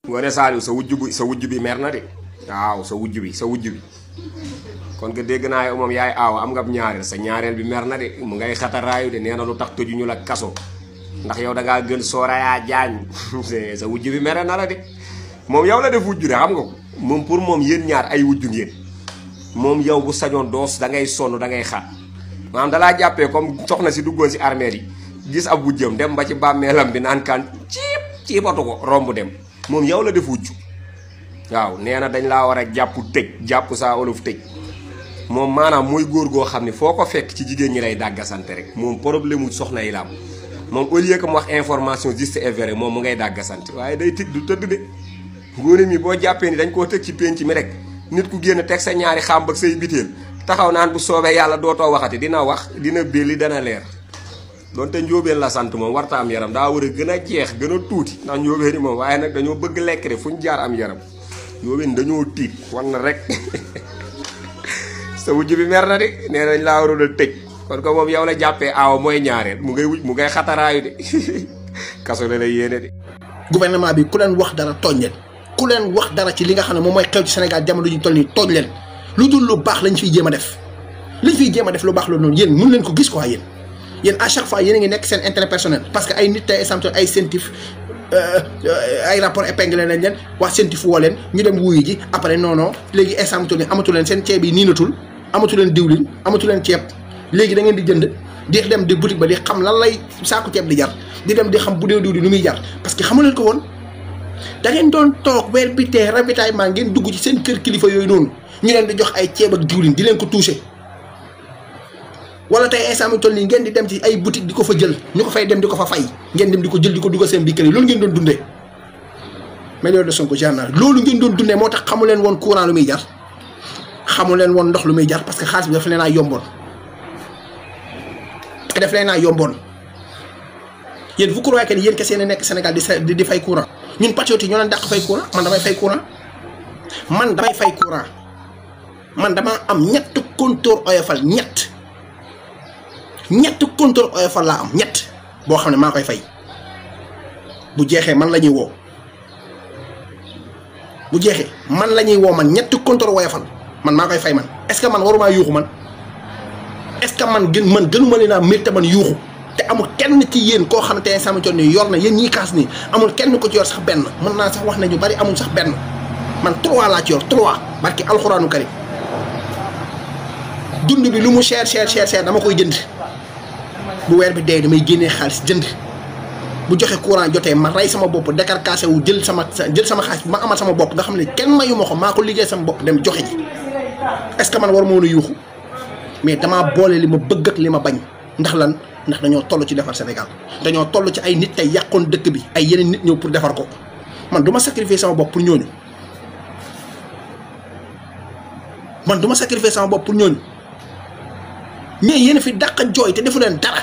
Ngoné Saliou sa wujj bi mer na de waaw sa wujj bi kon nga dégg naa yow moom yaay aaw am nga ñaareel sa ñaareel bi mer na de mu ngay xataraayu de nee na lu tax tëjuñu la kaso ndax yow da ngaa gën Soraya Diagne sa wujj bi mere na la de moom yow la def wujju de xam nga ko moom pour moom yéen ñaar ay wujju ngeen moom yow bu sañoon doos da ngay sonn da ngay xaat maanaam dalaa jàppee comme soxna si duggoon si armée yi gis ab wujjam dem ba ci bàmmeelam bi naan kaan ciibatu ko romb dem moom yow la def wujju waaw nee na dañ laa war a jàpp tëj jàpp saa olof tëj moom maanaam mooy góor goo xam ne foo ko fekk ci jigéen ñi lay dàggasante rek moom problème mu soxna yi la am moom au lieu que mu wax information juste et vrai moom mu ngay dàggasante waaye day tëj du tëdd de Ngoné mi boo jàppee ni dañ koo tëj ci penc mi rek nit ku génn teg sa ñaari xàmb ak say biteel taxaw naan bu soobee yàlla dootoo waxati dina wax dina belli dana leer donte njóobeen la sant moom warta am yaram daa war a gën a jeex gën a tuuti ndax njóobeen yi moom waaye nag dañoo bëgg lekk de fu ñu jaar am yaram njóobeen dañoo tiit wan na rek sa wujj bi mer na de nee nañ laa waroon a tëj kon ko moom yow la jàppee aaw mooy ñaareel mu ngay xataraayu de kaso la lay yéene de. gouvernement bi ku leen wax dara tooñ leen ku leen wax dara ci li nga xam ne moom mooy xew ci Sénégal jamono ji ñu toll nii tooñ leen lu dul lu baax lañ fiy jéem a def lu baax loolu noonu yéen mun leen ko gis quoi yéen à chaque fois yéen a ngi nekk seen intérêt personnel parce que ay nit tey exemple ay scientifique ay rapport épinglé nañ leen wax scientifique woo leen ñu dem wuyu ji après non léegi exemple ni amatu leen seen ceeb yi niinatul amatu leen diwlin amatu leen ceeb léegi da ngeen di jënd di dem di boutique ba di xam lan lay saaku ceeb di jar di dem di xam bu dee diwlin lu muy jar parce que xamu leen ko woon da ngeen doon toog weer bi tee ravitaillement ngeen dugg ci seen kër kilifa yooyu noonu ñu leen di jox ay ceeb ak diwlin di leen ko touché wala tey instant mi toll nii ngeen di dem ci ay boutique di ko fa jël ñu ko fay dem di ko fa fay ngeen dem di ko jël di ko dugal seen biir kër yi loolu ngeen doon dundee Maître de Sonko gendarme loolu ngeen doon dundee moo tax xamu leen woon courant lu muy jar xamu leen woon ndox lu muy jar parce que xaalis bi daf leen a yomboon yéen vous croyez que yéen kese yéen a nekk Sénégal di fay courant ñun patriotes yi ñoo leen dàq fay courant man damay fay courant man dama am ñett compteur Oyofal ñett compteur Oyofal laa am ñett boo xam ne maa koy fay bu jeexee man la ñuy woo man ñett compteur Oyofal man maa koy fay man est-ce que man waruma yuuxu man est-ce que man gënuma leen a mérite man yuuxu te amul kenn ci yéen koo xam ne tey sama coon nii yor na yéen ñii kaas nii amul kenn ko ci yor sax benn mën naa sax wax ne ñu bari amul sax benn man 3 laa ci yor 3 barki alxuraanu karim dund bi lu mu cher dama koy jënd bu weer bi dee damay génnee xaalis jënd bu joxe courant jotee ma rey sama bopp décarcassé wu jël sama xaalis ma amal sama bopp nga xam ne kenn mayu ma ko maa ko liggéey sama bopp dem joxe ji est-ce que man war ma woon a yuuxu mais damaa boole li ma bëgg ak li ma bañ ndax lan ndax dañoo toll ci defar Sénégal dañoo toll ci ay nit tey yàqoon dëkk bi ay yeneen nit ñëw pour defar ko man du ma sacrifier sama bopp pour ñooñu mais yéen fi dàq jooy te defu leen dara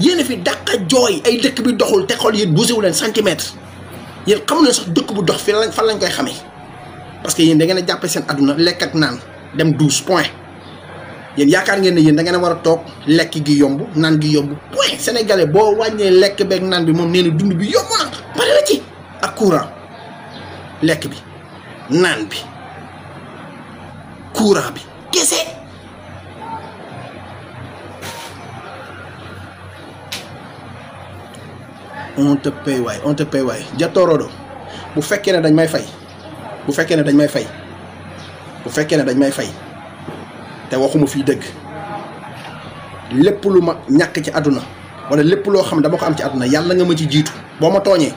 yéen fi dàq jooy ay dëkk bi doxul te xool yéen bougé wu leen centimètre yéen xamu leen sax dëkk bu dox fan lañ koy xamee parce que yéen da ngeen a jàppee seen àdduna lekk ak naan dem 12 point yéen yaakaar ngeen ne yéen da ngeen a war a toog lekk gi yomb naan gi yomb point sénégalais boo wàññee lekk beeg naan bi moom nee na dund bi yomb na pare na ci ak courant lekk bi naan bi courant bi kese. on te paye waay Jatorodo bu fekkee ne dañ may fay te waxuma fii dëgg lépp lu ma ñàkk ci àdduna wala lépp loo xam dama ko am ci àdduna yàlla nga ma ci jiitu boo ma tooñee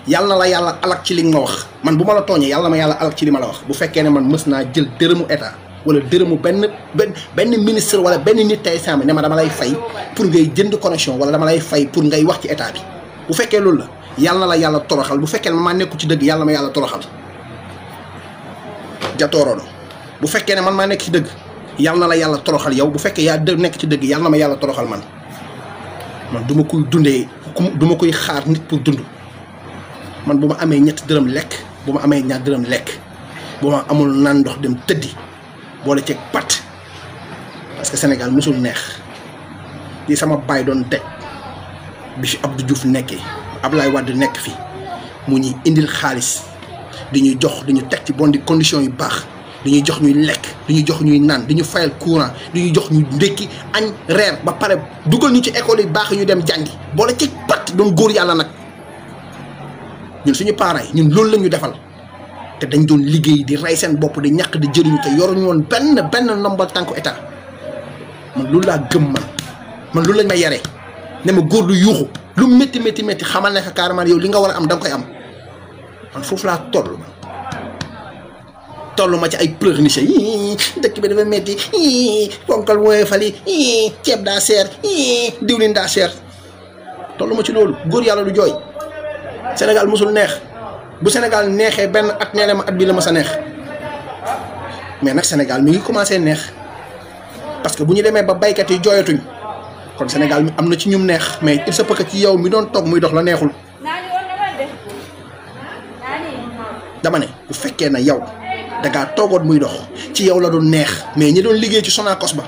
yàlla na la yàlla alak ci li nga ma wax man bu ma la tooñee yàlla na ma yàlla alak ci li ma la wax bu fekkee ne man mës naa jël dërëmu état wala dërëmu benn ministre wala benn nit tey sàmm ne ma dama lay fay pour ngay jënd connexion wala dama lay fay pour ngay wax ci état bi bu fekkee loolu la yàlla na la yàlla toroxal bu fekkee ne maa nekku ci dëgg yàlla na ma yàlla toroxal Jatorodo bu fekkee ne man maa nekk ci dëgg yàlla na la yàlla toroxal yow bu fekkee yaa nekk ci dëgg yàlla na ma yàlla toroxal man du ma koy dundee du ma koy xaar nit pour dund man bu ma amee ñetti dërëm lekk bu ma amee ñaar dërëm lekk bu ma amul naan ndox dem tëddi boole ceeg pat parce que Sénégal musul neex li sama baay doon teg bi fi Abdou Diouf nekkee Ablaye Wade nekk fi mu ñuy indil xaalis di ñuy jox di ñu teg ci bon di conditions yu baax di ñuy jox ñuy lekk di ñuy jox ñuy naan di ñu fayal courant di ñuy jox ñu ndékki añ reer ba pare dugal ñu ci école yi baax ñu dem jàngi boole ci pat doon góor yàlla nag ñun suñu parents yi ñun loolu la ñu defal te dañ doon liggéey di rey seen bopp di ñàkk di jëriñu te yoruñu woon benn ndombal tànku état man loolu laa gëm man loolu lañ ma yaree ne ma góor du yuuxu lu métti xamal ne carrément yow li nga war a am da nga koy am man foofu laa toll ma ci ay pleurniche dëkk bi dafa métti ponkal wooye fali ceeb daa seer diwlin daa seer toll ma ci loolu góor yàlla du jooy Sénégal musul neex bu Sénégal neexee benn at nee na ma at bii la ma sa neex mais nag Sénégal mi ngi commencé neex parce que bu ñu demee ba baykat yi jooyatuñ kon Sénégal mi am na ci ñum neex mais il se peut que ci yow mi doon toog muy dox la neexul dama ne bu fekkee na yow dangaa toogoon muy dox ci yow la doon neex mais ñi doon liggéey ci Sonacos ba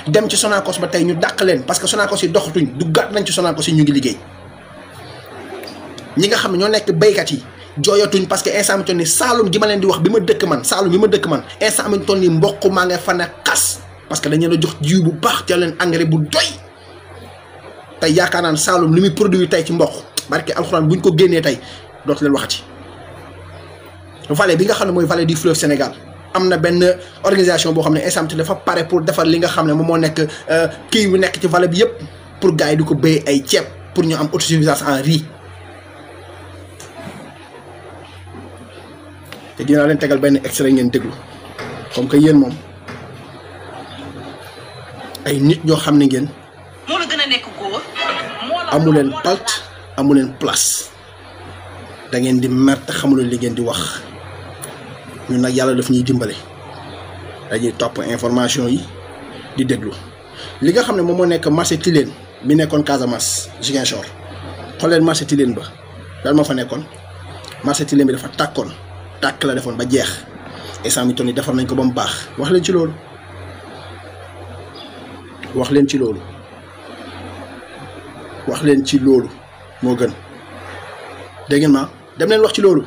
dem ci Sonacos ba tey ñu dàq leen parce que Sonacos yi doxatuñ du gàtt nañ ci Sonacos yi ñu ngi liggéey ñi nga xam ne ñoo nekk baykat yi jooyatuñ parce que instant mi toll nii Saalum gi ma leen di wax bi ma dëkk man Saalum bi ma dëkk man instant mi toll nii mboq maa nga fa ne xas parce que dañu leen a jox jiw bu baax te leen engrais bu doy tey yaakaar naa ne Saalum li muy produit tey ci mboq barke alxuraan buñ ko génnee tey dootu leen waxati. vallée bi nga xam ne mooy vallée du fleuve Sénégal am na benn organisation boo xam ne instant dafa pare pour defar li nga xam ne moom moo nekk kii bu nekk ci vallée bi yëpp pour gars yi di ko béy ay ceeb pour ñu am autosuffisance en riz. te dinaa leen tegal benn extrait ngeen déglu comme que yéen moom ay nit ñoo xam ne ngeen moo la gën a nekk góor amu leen palt amu leen place da ngeen di mer te xamu leen li ngeen di wax ñun nag yàlla daf ñuy dimbale dañuy topp information yi di déglu li nga xam ne moom moo nekk marché Tilène bi nekkoon Casamance Ziguinchor xool leen marché Tilène ba lan moo fa nekkoon marché Tilène bi dafa tàkkoon tàkk la defoon ba jeex instant mi toll nii defar nañ ko ba mu baax wax leen ci loolu wax leen ci loolu wax leen ci loolu moo gën dégg ngeen ma dem leen wax ci loolu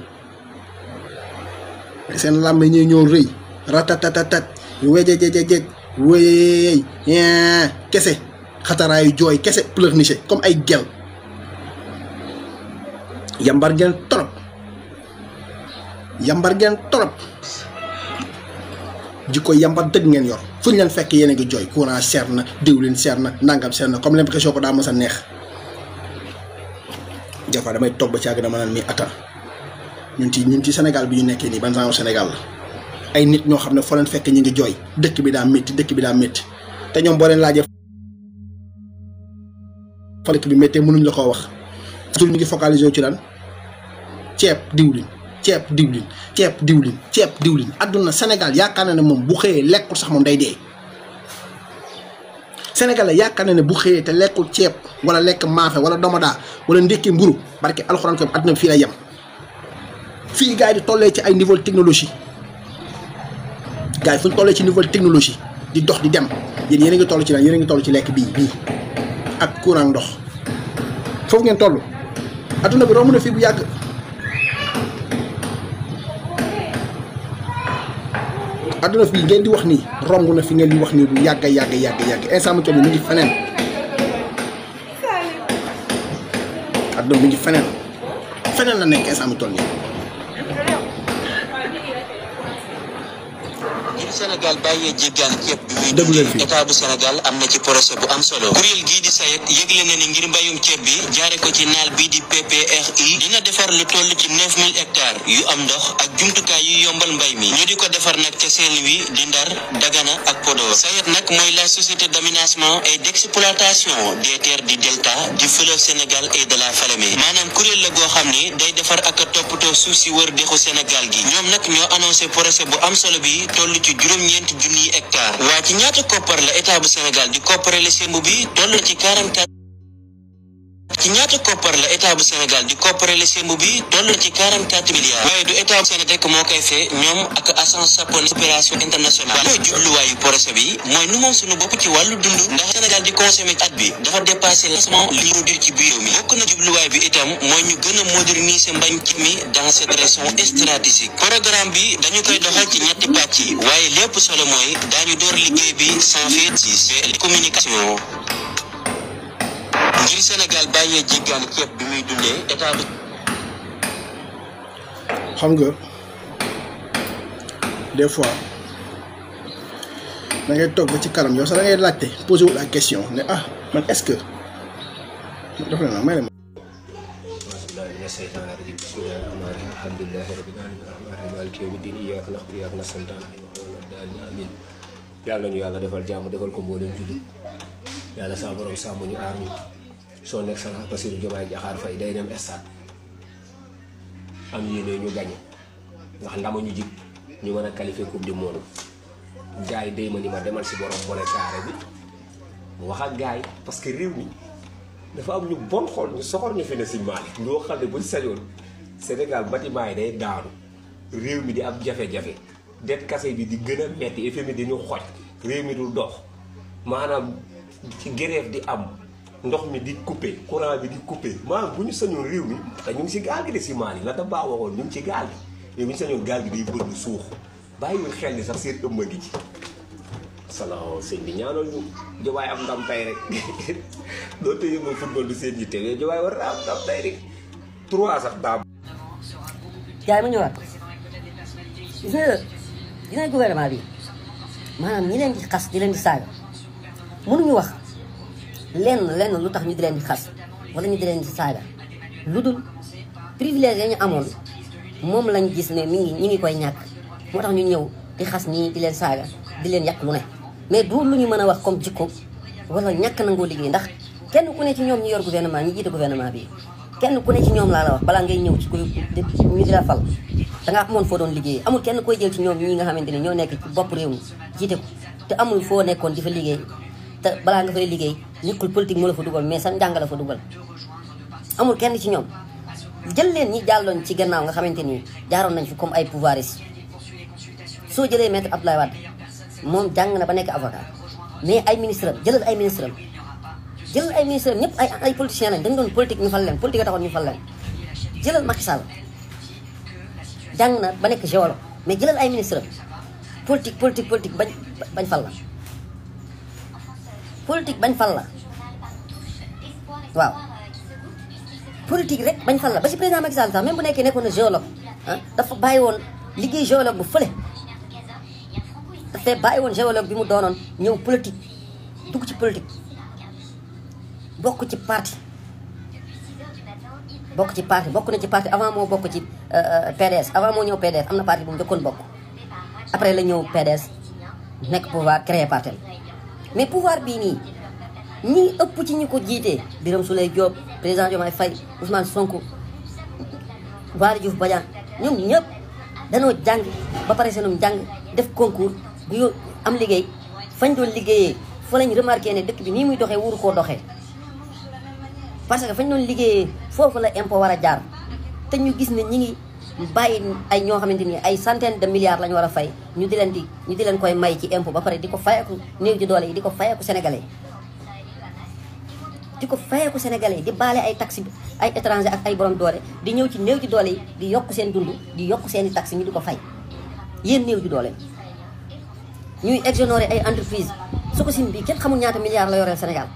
seen làmb ñuy ñëw rëy ratatatatat wejejejeej wéy kese xataraayu jooy kese pleurnicher comme ay gel yambar ngeen torop jikko yambar dëgg ngeen yor fu ñu leen fekk yéen a ngi jooy courant seer na diwlin seer na nangam seer na comme l'impression ko daa mës a neex des fois damay toog ba ci àgg dama naan mi attends ñun ci Sénégal bi ñu nekkee nii ban genre Sénégal la ay nit ñoo xam ne foo leen fekk ñu ngi jooy dëkk bi daa métti te ñoom boo leen laajee fa dëkk bi méttee mënuñ la koo wax toujours ñu ngi focaliser wu ci lan ceeb diwlin adduna Sénégal yaakaar na ne moom bu xëyee lekkul sax moom day dee Sénégalais yaakaar na ne bu xëyee te lekkul ceeb wala lekk maafe wala domoda wala ndékki mburu barke alxuraan ko adduna bi fii la yem fii gars yi di tollee ci ay niveau technologie gars yi fu ñu tollee ci niveau technologie di dox di dem yéen a ngi toll ci lan yéen a ngi toll ci lekk bii ak courant ndox foofu ngeen toll adduna bi romb na fii bu yàgg adduna fii ngeen di wax nii romb na fi ngeen di wax nii bu yàgg instant mu toll mi ngi feneen adduna mi ngi feneen la nekk instant mu toll nii. Sénégal bàyyee jéggaan ceeb bi muy déglu état bu Sénégal am na ci projet bu am solo kuréel gii di SAED yëgle na ni ngir mbayum ceeb bi jaare ko ci naal bii di PPRI dina defar lu toll ci 9000 hectares yu am ndox ak jumtukaay yu yombal mbay mi ñu di ko defar nag ca Saint-Louis di Ndar Dagana ak Podor SAED nag mooy la société d'aménagement et d'exploitation des terres du delta du fleuve Sénégal et de la Falémé maanaam kuréel la goo xam ne day defar ak a toppatoo suuf si wër dexu Sénégal gi ñoom nag ñoo annoncé projet bu am solo bi toll ci juróom-ñeenti junniy hectares waa ci ñaata koppar la état bu Sénégal di kopparele semb bi toll ci 44 ci ñaata koppar la état bu Sénégal di kopparele semb bi toll na ci 44 milliards waaye du état bu Sénégal rek moo koy fee ñoom ak agence japonaise coopération internationale mooy jubluwaayu projet bi mooy nu moom suñu bopp ci wàllu dund ndax Sénégal di consommer at bi dafa dépassé lancement li ñu dir ci biir mi bokk na jubluwaay bi itam mooy ñu gën a moderniser mbañ ci mi dans cette région stratégique programme bi dañu koy doxal ci ñetti pàcc yi waaye lépp solo mooy daañu door liggéey bi sans fait ci communication ngir Sénégal bàyyee jéggaan ceeb bi muy dundee état bi. xam nga des fois da ngay toog ba ci kanam yow sax da ngay laajte posé wu la question ne ah man est-ce que dafa la may la. alhamdulillahi rabbil alamin arrahmanirrahim maliki yawmiddin iyyaka na'budu wa iyyaka nasta'in amin yàlla nañu yàlla defal jàmm defal ko mboolem jullit yàlla sa borom sàmm ñu aar ñu son excellence Bassirou Diomaye Diakhar Faye day dem stade am yéene ñu gagné ndax ndama ñu jig ñu mën a qualifier coupe du monde gars yi day ma ni ma demal si borom boole carré bi mu wax ak gars yi parce que réew mi dafa am ñu bon xool ñu soxor ñu fi ne si Malick ñoo xam ne buñ sañoon Sénégal bâtiment yi day daanu réew mi di am jafe-jafe det kase bi di gën a metti FMI di ñu xoj réew mi du dox maanaam ci grève di am ndox mi di coupé courant bi di coupé maanaam bu ñu sañoon réew mi te ñu ngi si gaal gi de si Malick la da baax waxoon ñu ngi ci gaal gi mais bu ñu sañoon gaal gi day bëgg suux bàyyiwul xel ni sax seen ëmma gi ci salaam sëñ bi ñaanal ñu Diomaye am ndam tey rek doo tëye moom football du seen yitte mais Diomaye war na am ndam tey rek 3 sax daa jaay ma ñëwaat gis nga gouvernement bi maanaam ñi leen di xas di leen di saaga mënuñu wax lenn lu tax ñu di leen di xas wala ñu di leen di saaga lu dul privilège ya ñu amoon moom lañ gis ne ñi ngi koy ñàkk moo tax ñu ñëw di xas nii di leen saaga di leen yàq lu ne mais du lu ñu mën a wax comme jikko wala ñàkk nangoo liggéey ndax kenn ku ne ci ñoom ñu yor gouvernement ñi jiite gouvernement bi kenn ku ne ci ñoom laa la wax balaa ngay ñëw ci koy ñu di la fal da nga amoon foo doon liggéey amul kenn koy jël ci ñoom ñi nga xamante ne ñoo nekk ci bopp réew mi jiite ko te amul foo nekkoon di fa liggéey te balaa nga fay liggéey nekkul politique moo la fa dugal mais sa njàng la fa dugal amul kenn ci ñoom jël leen ñi jàlloon ci gannaaw nga xamante ni jaaroon nañ fi comme ay pouvoiristes soo jëlee maître Abdoulaye Wade moom jàng na ba nekk avocat mais ay ministre am jëlal ay ministre am ñëpp ay politiciens lañ dañ doon politique ñu fal leen politique a taxoon ñu fal leen jëlal Macky Sall jàng na ba nekk géologue mais jëlal ay ministre am politique bañ fal la politique bañ fal la waaw politique rek bañ fal la ba si président Macky Sall sax même bu nekkee nekkoon na géologue ah dafa bàyyi woon liggéey géologue bu fële dafay bàyyi woon géologue bi mu doonoon ñëw politique dugg ci politique bokk ci parti bokk na ci parti avant moo bokk ci PDS avant moo ñëw PDS am na parti bu mu njëkkoon bokk après la ñëw PDS nekk pouvoir créer parti mais pouvoir bii nii ñi ëpp ci ñi ko jiitee Birame Souleye Diop président Diomaye Faye Ousmane Sonko Waly Diouf Bodiang ñoom ñëpp danoo jàng ba pare seenum jàng def concours bu am liggéey fañ doon liggéeyee fa lañ remarqué ne dëkk bi nii muy doxee wuru koo doxee parce que fañ doon liggéeyee foofu la impôt war a jaar te ñu gis ne ñi ngi bàyyi ay ñoo xamante ni ay centaine de milliards la ñu war a fay ñu di leen koy may ci impôt ba pare di ko fayeeku néew ji doole yi di ko fayeeku sénégalais yi di baale ay taxes ay étranger ak ay borom doole di ñëw ci néew ji doole yi di yokk seen dund di yokk seen i taxes ñu di ko fay yéen néew ji doole ñuy exonérer ay entreprise su ko sim bi kenn xamul ñaata milliards la yoreel Sénégal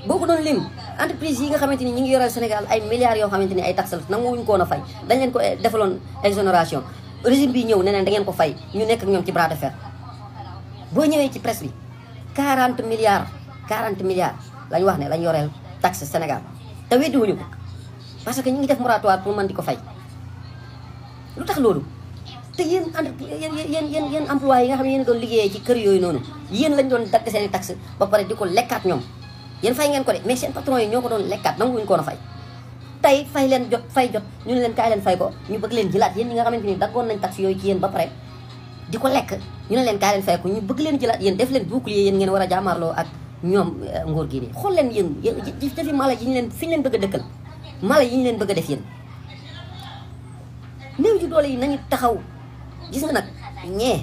boo ko doon lim entreprise yi nga xamante ni ñi ngi yoreel Sénégal ay milliards yoo xamante ni ay taxes la nanguwuñ ko woon a fay dañ leen ko defaloon exonération régime bi ñëw ne leen da ngeen ko fay ñu nekk ak ñoom ci bras de fer boo ñëwee ci presse bi 40 milliards lañ wax ne lañ yoreel taxe Sénégal te weddiwuñu ko parce que ñu ngi def moratoire pour mën di ko fay lu tax loolu te yéen employés yi nga xam ne yéen doon liggéeyee ci kër yooyu noonu yéen lañ doon dagg seen i taxe ba pare di ko lekkaat ñoom yéen fay ngeen ko de mais seen patron yi ñoo ko doon lekkaat nanguwuñu ko woon a fay tey fay jot ñu ne leen kaay leen fay ko ñu bëgg leen jëlaat yéen ñi nga xamante ni daggoon nañ taxe yooyu ci yéen ba pare di ko lekk ñu ne leen kaay leen fay ko ñu bëgg leen jëlaat yéen def leen bouclier yéen ngeen war a jàmmaarloo ak ñoom nguur gi nii xool leen yéen defi mala yi ñu leen fi ñu leen bëgg a dëkkal mala yi ñu leen bëgg a def yéen néew ji doole yi nañu taxaw gis nga nag ñee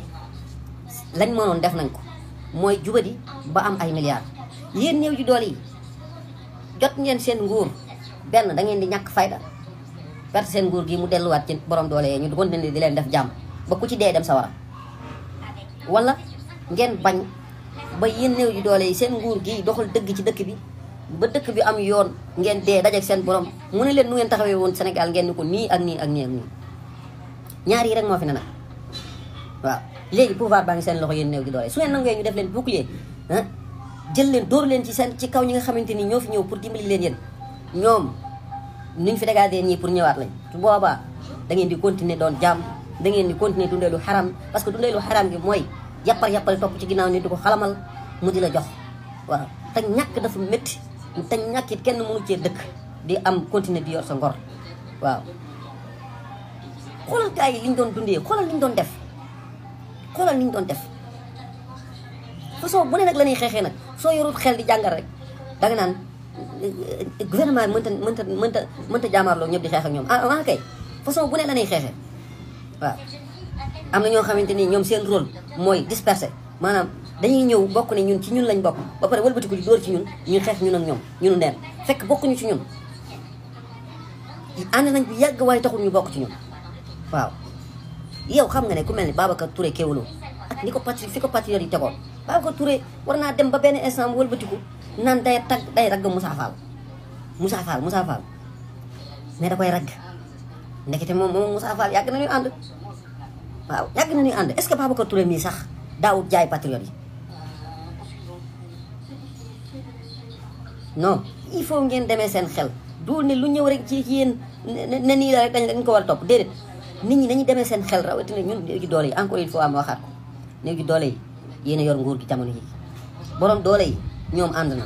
lañ mënoon def nañ ko mooy jubadi ba am ay milliards yéen néew ji doole yi jot ngeen seen nguur benn da ngeen di ñàkk fayda perte seen nguur gi mu delluwaat ci borom doole yee ñu du continuer di leen def jàmm ba ku ci dee dem sa wara wala ngeen bañ ba yéen néew ji doole yi seen nguur gi doxal dëgg ci dëkk bi ba dëkk bi am yoon ngeen dee dajeek seen borom mu ne leen nu ngeen taxawee woon Sénégal ngeen ni ko nii ak nii ak nii ak nii ñaar yi rek moo fi ne nag waaw léegi pouvoir baa ngi seen loxo yéen néew ji doole su ngeen nangee ñu def leen bouclier ah jël leen dóor leen ci kaw ñi nga xamante ni ñoo fi ñëw pour dimbali leen yéen ñoom nuñ fi dégagé ñii pour ñëwaat lañ su boobaa da ngeen di continuer doon jàmm da ngeen di continuer dundee lu xaram parce que dundee lu xaram gi mooy yàppal topp ci ginnaaw nit di ko xalamal mu di la jox waaw te ñàkk dafa métti te ñàkk it kenn mënu cee dëkk di am continuer di yor sa ngor waaw xoolal gars yi liñ doon dundee xoolal liñ doon def xoolal liñ doon def façon bu ne nag la ñuy xeexee nag soo yorut xel di jàngal rek danga naan gouvernement bi mënta jaamaarloo ñëpp di xeex ak ñoom ah kay façon bu ne la ñuy xeexee waaw am na ñoo xamante ni ñoom seen rôle mooy disperser maanaam dañuy ñëw bokk ne ñun ci ñun lañ bokk ba pare wëlbatiku di dóor ci ñun ñu xeex ñun ak ñoom ñunu neen fekk bokkuñu ci ñun ànd nañ bi yàgg waaye taxul ñu bokk ci ñun waaw yow xam nga ne ku mel ni Babacar Touré Kewoulo ak ni ko fi ko patriote yi tegoon Babacar Touré war naa dem ba benn instant mu wëlbatiku naan day ragg Moussa Fall mais da koy ragg ndekete moom Moussa Fall yàgg nañuy ànd waaw yàgg nañuy ànd est-ce que Babacar Touré mii sax daawut jaay patriote yi non il faut ngeen demee seen xel duul ne lu ñëw rek ci yéen ne nii la rek dañ ko war a topp déedéet nit ñi dañuy demee seen xel rawatina ñun néew ji doole yi encore une fois ma waxaat ko néew ji doole yi yéen a yor nguur gi jamono yi borom doole yi ñoom ànd na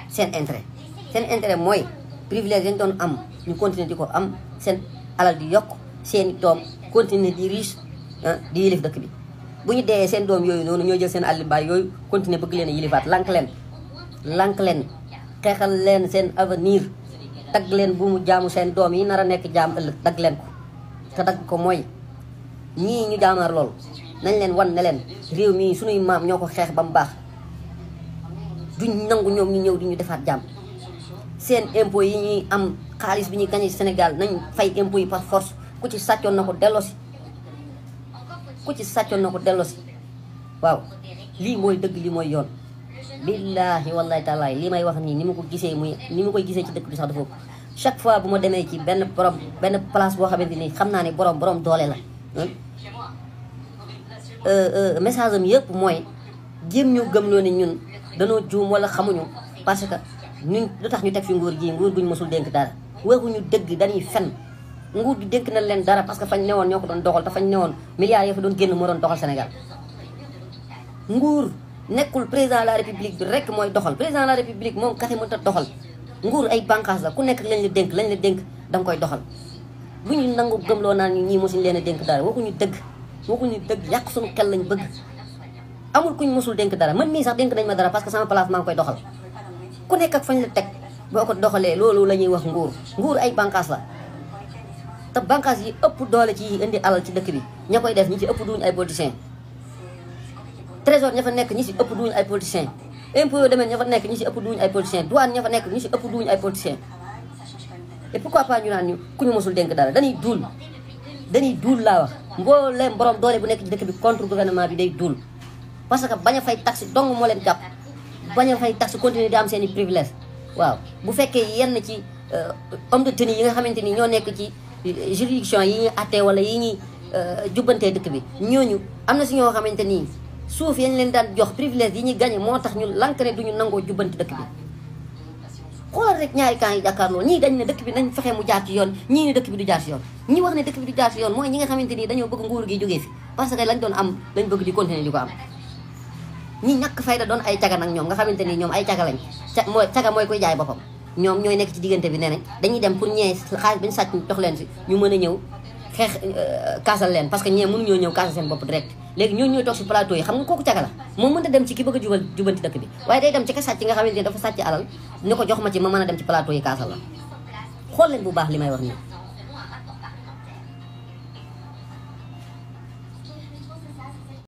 seen intérêt mooy privilège yañ doon am ñu continuer di ko am seen alal di yokk seen doom continuer di riche di yilif dëkk bi bu ñu dee seen doom yooyu noonu ñoo jël seen àll baay yooyu continuer bëgg leen a yilifaat lank leen xeexal leen seen avenir dagg leen bu mu jaamu seen doom yi nar a nekk jaam ëllëg dagg leen ko te dagg ko mooy ñii ñu jaamaar loolu nañ leen wan ne leen réew mii suñuy maam ñoo ko xeex ba mu baax duñ nangu ñoom ñu ñëw di ñu defaat jàmm seen impôt yi ñuy am xaalis bi ñuy gagné Sénégal nañ fay impôt yi par force ku ci sàccoon na ko delloosi waaw lii mooy dëgg lii mooy yoon billaahi wallahi taalaay li may wax nii ni ma ko gisee ni ma koy gisee ci dëkk bi sax dafa chaque fois bu ma demee ci benn place boo xamante ni xam naa ne borom doole la message am yëpp mooy jéem ñu gëmloo ne ñun danoo juum wala xamuñu parce que ñun lu tax ñu teg fi nguur guñ mësul dénk dara waxuñu dëgg dañuy fen nguur gi dénk na leen dara parce que fañ newoon ñoo ko doon doxal te fañ newoon milliards yi fa doon génn moo doon doxal Sénégal nguur nekkul président de la république bi rek mooy doxal président de la république moom kese mënut a doxal nguur ay bànqaas la ku nekk lañ la dénk danga koy doxal bu ñu nangu gëmloo naan ñu ñii mosuñ leen a dénk dara waxuñu dëgg yàq suñu xel lañ bëgg amul kuñ mosul dénk dara man mii sax dénk nañ ma dara parce que sama place maa ngi koy doxal ku nekk ak fañ la teg boo ko doxalee loolu la ñuy wax nguur ay bànqaas la te bànqaas yi ëpp doole ci indi alal ci dëkk bi ña koy def ñi ci ëpp duñu ay politiciens trésor ña fa nekk ñi si ëpp duñu ay politiciens impôt domaine ña fa nekk ñi si ëpp duñu ay politiciens douane ña fa nekk ñi si ëpp duñu ay politiciens et pourquoi pas ñu naan ñu ku ñu mosul dénk dara dañuy duul laa wax mbooleem borom doole bu nekk ci dëkk bi contre gouvernement bi day duul parce que bañ a fay taxe dong moo leen jàpp bañ a fay taxe continuer di am seen i privilège waaw bu fekkee yenn ci homme de tenue yi nga xamante ni ñoo nekk ci juridiction yi ñuy attee wala yi ñuy jubbantee dëkk bi ñooñu am na si ñoo xamante nii suuf yañ leen daan jox privilège yi ñuy gagné moo tax ñu lank ne duñu nangoo jubbanti dëkk bi xoolal rek ñaari camps yi jàkkaarloo ñii dañ ne dëkk bi nañ fexe mu jaar ci yoon ñii ne dëkk bi du jaar ci yoon ñi wax ne dëkk bi du jaar ci yoon mooy ñi nga xamante ni dañoo bëgg nguur gi jógee fi parce que lañ doon am lañ bëgg di continuer di ko am ñi ñàkk fayda doon ay caga nag ñoom nga xamante ni ñoom ay caga lañ caga mooy koy jaay boppam ñoom ñooy nekk ci diggante bi nee nañ dañuy dem pour ñee xaalis bañ sàcc jox leen si ñu mën a ñëw xeex kaasal leen parce que ñee mënuñoo ñëw kaasal seen bopp direct léegi ñooñu ñooy toog si plateau yi xam nga kooku caga la moom mënta dem ci ki bëgg a jubanti dëkk bi waaye day dem ci ka sàcc nga xamante ne dafa sàcc alal ni ko jox ma ci ma mën a dem ci plateau yi kaasal la xool leen bu baax li may wax nii